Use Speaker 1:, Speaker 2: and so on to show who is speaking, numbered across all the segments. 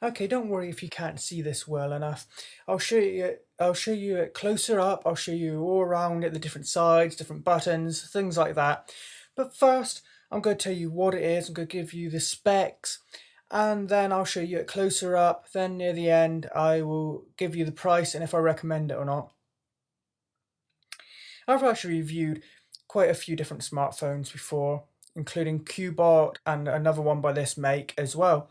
Speaker 1: Okay, don't worry if you can't see this well enough. I'll show you it closer up. I'll show you all around it, the different sides, different buttons, things like that. But first, I'm going to tell you what it is. I'm going to give you the specs, and then I'll show you it closer up. Then near the end, I will give you the price and if I recommend it or not. I've actually reviewed quite a few different smartphones before, including Qbot and another one by this make as well.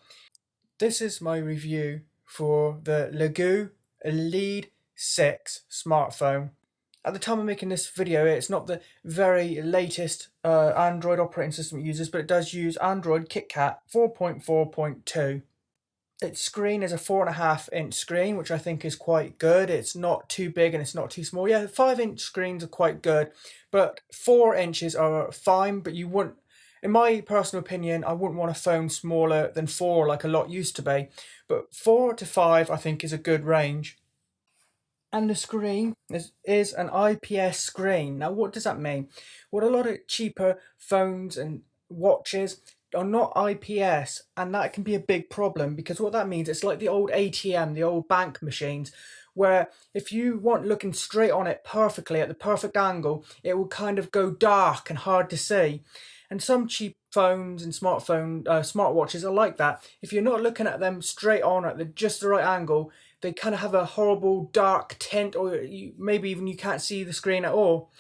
Speaker 1: This is my review for the Leagoo Elite 6 smartphone. At the time of making this video, it's not the very latest Android operating system it uses, but it does use Android KitKat 4.4.2. Its screen is a 4.5-inch screen, which I think is quite good. It's not too big and it's not too small. Yeah, 5-inch screens are quite good, but 4 inches are fine, but you wouldn't, in my personal opinion, I wouldn't want a phone smaller than 4 like a lot used to be. But 4 to 5 I think is a good range. And the screen is an IPS screen. Now what does that mean? Well, a lot of cheaper phones and watches are not IPS, and that can be a big problem because what that means, it's like the old ATM, the old bank machines, where if you weren't looking straight on it perfectly at the perfect angle, it will kind of go dark and hard to see. And some cheap phones and smartwatches are like that. If you're not looking at them straight on at just the right angle, they kind of have a horrible dark tint, or maybe even you can't see the screen at all.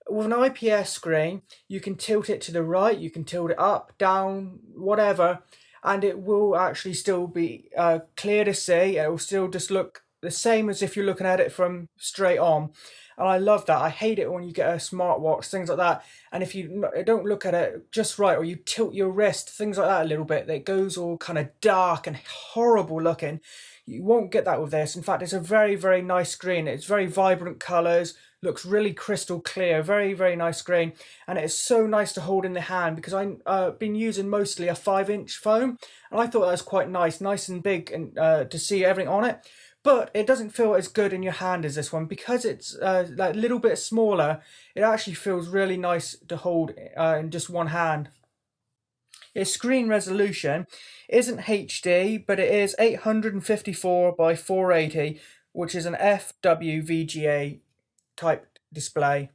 Speaker 1: With an IPS screen, you can tilt it to the right, you can tilt it up, down, whatever, and it will actually still be clear to see. It will still just look the same as if you're looking at it from straight on. And I love that. I hate it when you get a smartwatch, things like that, and if you don't look at it just right, or you tilt your wrist, things like that a little bit, it goes all kind of dark and horrible looking. You won't get that with this. In fact, it's a very, very nice screen. It's very vibrant colours, looks really crystal clear, very, very nice screen. And it's so nice to hold in the hand because I've been using mostly a 5-inch phone. And I thought that was quite nice and big, and to see everything on it. But it doesn't feel as good in your hand as this one because it's like a little bit smaller. It actually feels really nice to hold in just one hand. Its screen resolution isn't HD, but it is 854 by 480, which is an FWVGA type display.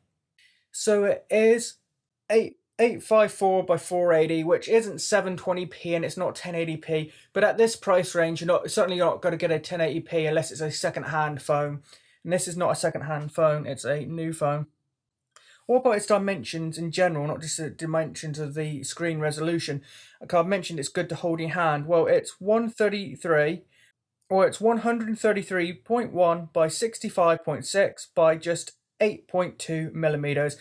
Speaker 1: So it is 854 by 480, which isn't 720p and it's not 1080p. But at this price range, certainly not going to get a 1080p unless it's a second-hand phone. And this is not a second-hand phone; it's a new phone. What about its dimensions in general, not just the dimensions of the screen resolution? Like I've mentioned, it's good to hold in your hand. Well, it's 133.1 by 65.6 by just 8.2 millimeters.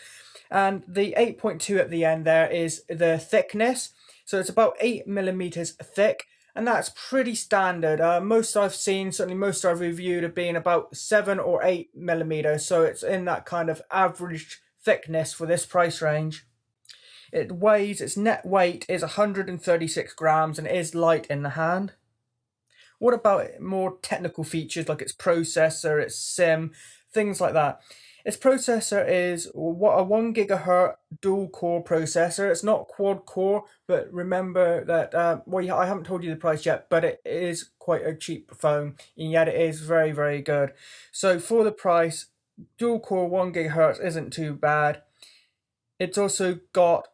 Speaker 1: And the 8.2 at the end there is the thickness. So it's about 8 millimeters thick. And that's pretty standard. Most I've seen, certainly most I've reviewed, have been about 7 or 8 millimeters. So it's in that kind of average thickness for this price range. Its net weight is 136 grams and it is light in the hand. What about more technical features like its processor, its SIM, things like that? Its processor is a 1 gigahertz dual core processor. It's not quad core, but remember that, I haven't told you the price yet, but it is quite a cheap phone, and yet it is very, very good. So for the price, dual core 1 gigahertz isn't too bad. It's also got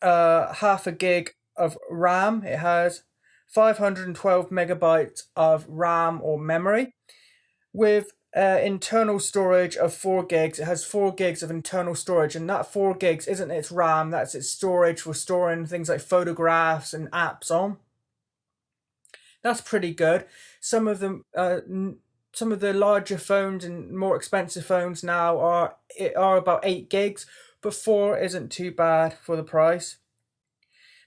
Speaker 1: half a gig of RAM. It has 512 megabytes of RAM or memory with internal storage of 4 gigs. It has 4 gigs of internal storage, and that 4 gigs isn't its RAM, that's its storage for storing things like photographs and apps on. That's pretty good. Some of the larger phones and more expensive phones now are about 8 gigs, but 4 isn't too bad for the price.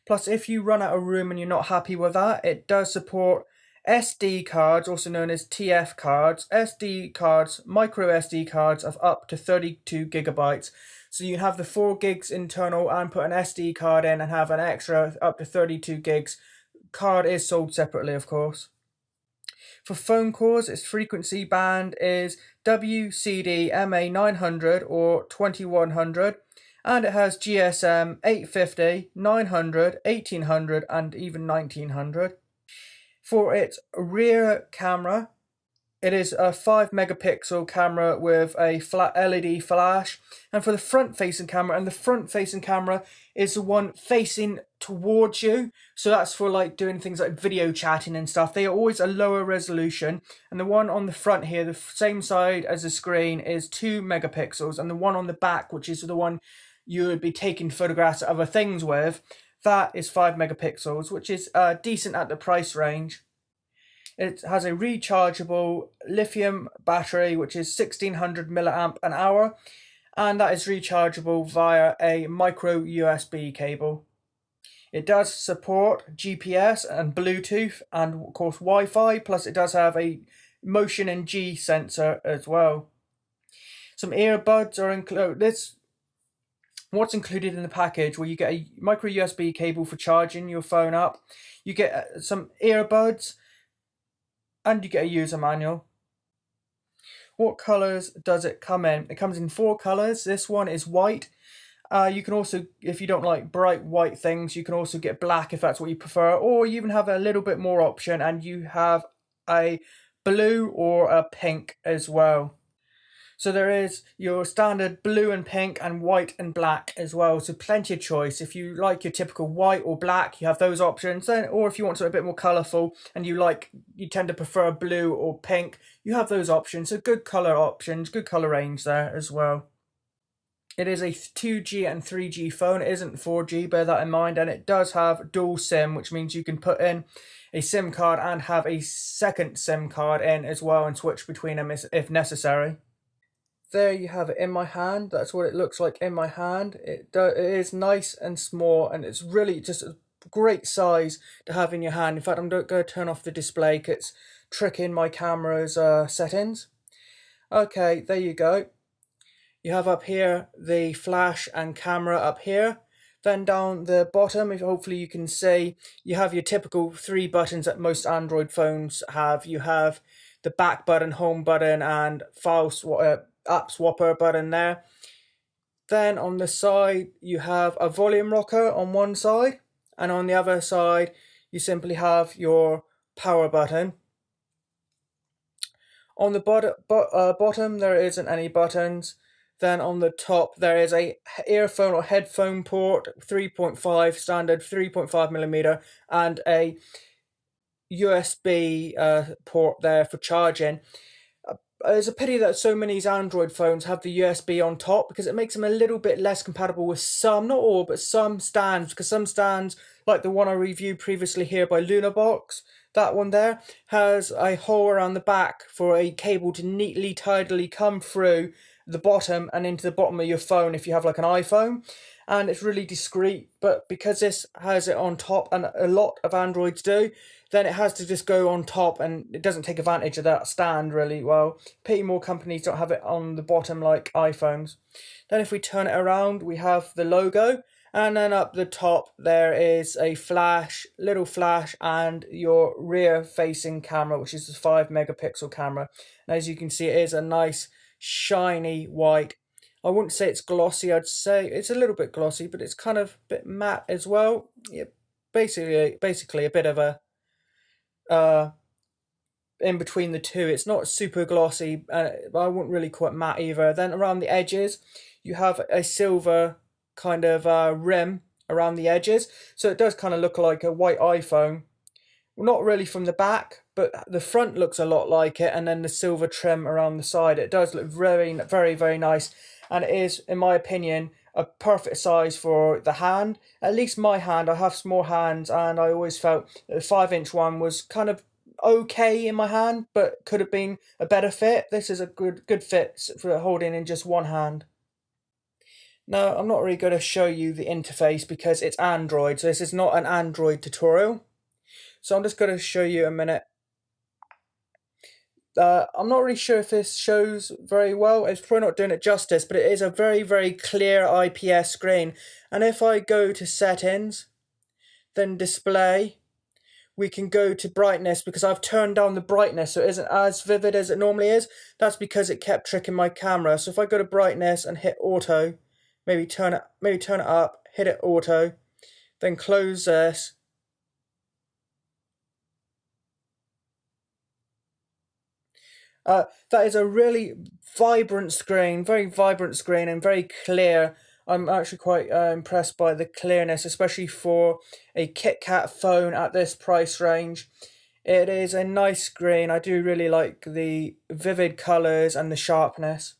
Speaker 1: Plus, if you run out of room and you're not happy with that, it does support SD cards, also known as TF cards, SD cards, micro SD cards of up to 32 gigabytes. So you have the 4 gigs internal and put an SD card in and have an extra up to 32 gigs. Card is sold separately, of course. For phone calls, its frequency band is WCD MA 900 or 2100, and it has GSM 850, 900, 1800, and even 1900. For its rear camera, it is a 5 megapixel camera with a flat LED flash. And for the front facing camera, and the front facing camera is the one facing towards you. So that's for like doing things like video chatting and stuff. They are always a lower resolution. And the one on the front here, the same side as the screen, is 2 megapixels. And the one on the back, which is the one you would be taking photographs of other things with, that is 5 megapixels, which is decent at the price range. It has a rechargeable lithium battery, which is 1600 milliamp an hour, and that is rechargeable via a micro USB cable. It does support GPS and Bluetooth and of course Wi-Fi, plus it does have a motion and G sensor as well. Some earbuds are included. What's included in the package? Well, you get a micro USB cable for charging your phone up, you get some earbuds, and you get a user manual. What colours does it come in? It comes in 4 colours. This one is white. You can also, if you don't like bright white things, you can also get black if that's what you prefer, or you even have a little bit more option and you have a blue or a pink as well. So there is your standard blue and pink and white and black as well. So plenty of choice. If you like your typical white or black, you have those options. Then, or if you want something a bit more colourful and you tend to prefer blue or pink, you have those options. So good colour options, good colour range there as well. It is a 2G and 3G phone. It isn't 4G, bear that in mind. And it does have dual SIM, which means you can put in a SIM card and have a second SIM card in as well and switch between them if necessary. There you have it in my hand. That's what it looks like in my hand. It is nice and small, and it's really just a great size to have in your hand. In fact, I'm going to turn off the display because it's tricking my camera's settings. Okay, there you go. You have up here the flash and camera up here. Then down the bottom, hopefully you can see, you have your typical 3 buttons that most Android phones have. You have the back button, home button, and app swapper button there. Then on the side you have a volume rocker on one side, and on the other side you simply have your power button. On the bottom there isn't any buttons. Then on the top there is a earphone or headphone port, 3.5 standard 3.5mm, and a USB port there for charging. It's a pity that so many Android phones have the USB on top, because it makes them a little bit less compatible with some, not all, but some stands. Because some stands, like the one I reviewed previously here by Lunabox, that one there, has a hole around the back for a cable to neatly, tidily come through the bottom and into the bottom of your phone if you have like an iPhone. And it's really discreet, but because this has it on top, and a lot of Androids do, then it has to just go on top, and it doesn't take advantage of that stand really well. Pity more companies don't have it on the bottom like iPhones. Then if we turn it around, we have the logo, and then up the top there is a little flash, and your rear facing camera, which is the 5 megapixel camera. And as you can see, it is a nice shiny white. I wouldn't say it's glossy, I'd say it's a little bit glossy, but it's kind of a bit matte as well. Yeah, basically a bit of a in between the two. It's not super glossy, but I wouldn't really call it matte either. Then around the edges you have a silver kind of rim around the edges, so it does kind of look like a white iPhone. Well, not really from the back, but the front looks a lot like it, and then the silver trim around the side. It does look very, very, very nice, and it is, in my opinion, a perfect size for the hand. At least my hand, I have small hands, and I always felt that the 5-inch one was kind of okay in my hand, but could have been a better fit. This is a good fit for holding in just one hand. Now, I'm not really going to show you the interface because it's Android, so this is not an Android tutorial. So I'm just going to show you a minute. I'm not really sure if this shows very well. It's probably not doing it justice, but it is a very, very clear IPS screen. And if I go to settings, then display, we can go to brightness, because I've turned down the brightness so it isn't as vivid as it normally is. That's because it kept tricking my camera. So if I go to brightness and hit auto, maybe turn it up, hit it auto, then close this. That is a really vibrant screen, very vibrant screen, and very clear. I'm actually quite impressed by the clearness, especially for a KitKat phone at this price range. It is a nice screen. I do really like the vivid colours and the sharpness.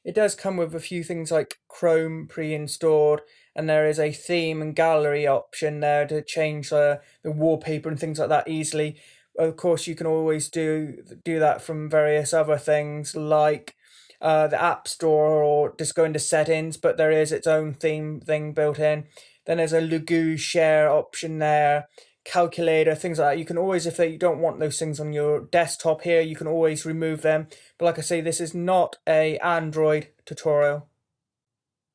Speaker 1: It does come with a few things like Chrome pre-installed, and there is a theme and gallery option there to change the wallpaper and things like that easily. Of course, you can always do that from various other things like the App Store or just go into settings, but there is its own theme thing built in. Then there's a Leagoo share option there, calculator, things like that. You can always, if you don't want those things on your desktop here, you can always remove them. But like I say, this is not a Android tutorial.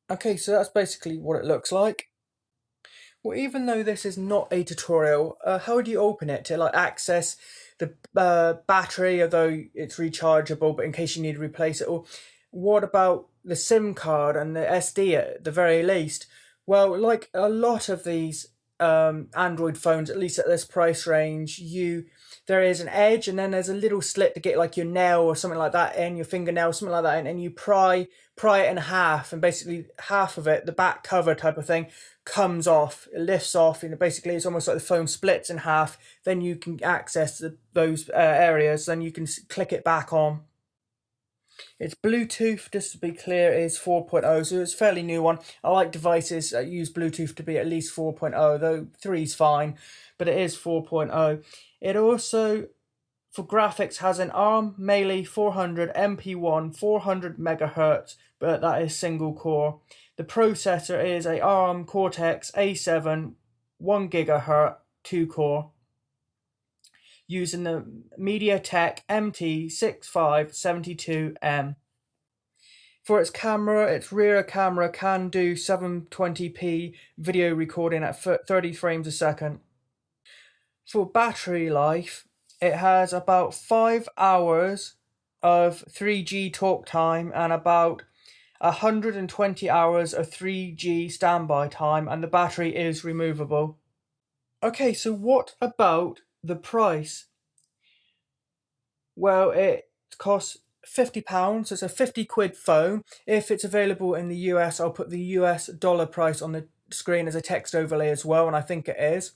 Speaker 1: Okay, so that's basically what it looks like. Well, even though this is not a tutorial, how would you open it to like access the battery, although it's rechargeable, but in case you need to replace it? Or what about the SIM card and the SD at the very least? Well, like a lot of these Android phones, at least at this price range, there is an edge, and then there's a little slit to get like your nail or something like that in, your fingernail, something like that, and you pry it in half, and basically half of it, the back cover type of thing, comes off, it lifts off, and basically it's almost like the phone splits in half. Then you can access those areas, then you can click it back on. It's Bluetooth, just to be clear, is 4.0, so it's a fairly new one. I like devices that use Bluetooth to be at least 4.0, though 3 is fine, but it is 4.0. It also, for graphics, has an ARM Melee 400 MP1 400 MHz, but that is single core. The processor is a ARM Cortex A7 1 GHz 2 core, using the MediaTek MT6572M. For its camera, its rear camera can do 720p video recording at 30 frames a second. For battery life, it has about 5 hours of 3G talk time and about 120 hours of 3G standby time, and the battery is removable. Okay, so what about the price? Well, it costs £50, so it's a 50 quid phone. If it's available in the US, I'll put the US dollar price on the screen as a text overlay as well, and I think it is.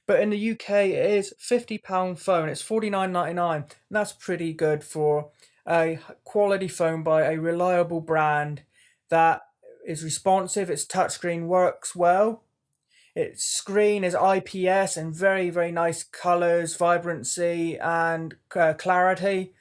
Speaker 1: But in the UK, it is £50 phone. It's $49.99, and that's pretty good for a quality phone by a reliable brand that is responsive. Its touchscreen works well. Its screen is IPS and very, very nice colors, vibrancy, and clarity.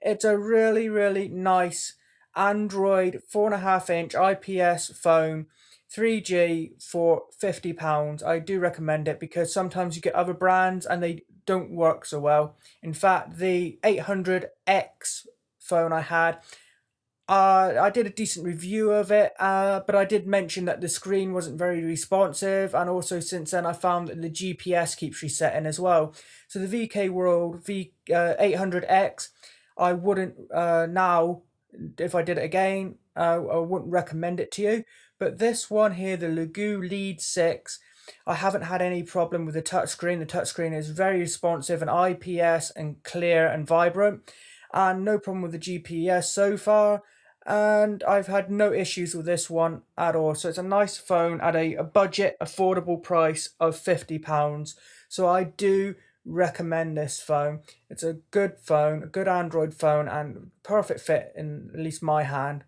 Speaker 1: It's a really, really nice Android 4.5-inch IPS phone, 3G for £50. I do recommend it because sometimes you get other brands and they don't work so well. In fact, the 800X phone I had, I did a decent review of it, but I did mention that the screen wasn't very responsive, and also since then I found that the GPS keeps resetting as well. So the VK World 800X, I wouldn't now, if I did it again, I wouldn't recommend it to you. But this one here, the Leagoo Lead 6, I haven't had any problem with the touchscreen. The touchscreen is very responsive and IPS and clear and vibrant, and no problem with the GPS so far. And I've had no issues with this one at all. So it's a nice phone at a budget, affordable price of £50. So I do recommend this phone. It's a good phone, a good Android phone, and perfect fit in at least my hand.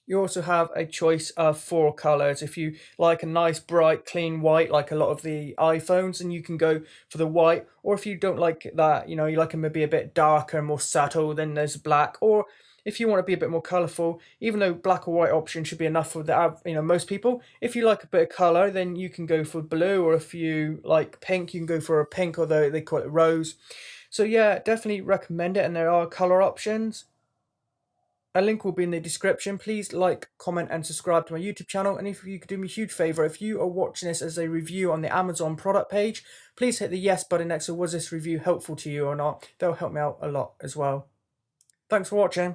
Speaker 1: You also have a choice of 4 colors. If you like a nice bright clean white like a lot of the iPhones, then you can go for the white. Or if you don't like that, you like them maybe a bit darker, more subtle, then there's black. Or if you want to be a bit more colorful, even though black or white option should be enough for the most people, if you like a bit of color, then you can go for blue. Or if you like pink, you can go for a pink, although they call it rose. So yeah, definitely recommend it, and there are color options. A link will be in the description. Please like, comment, and subscribe to my YouTube channel. And if you could do me a huge favor, if you are watching this as a review on the Amazon product page, please hit the yes button next to was this review helpful to you or not. That'll help me out a lot as well. Thanks for watching.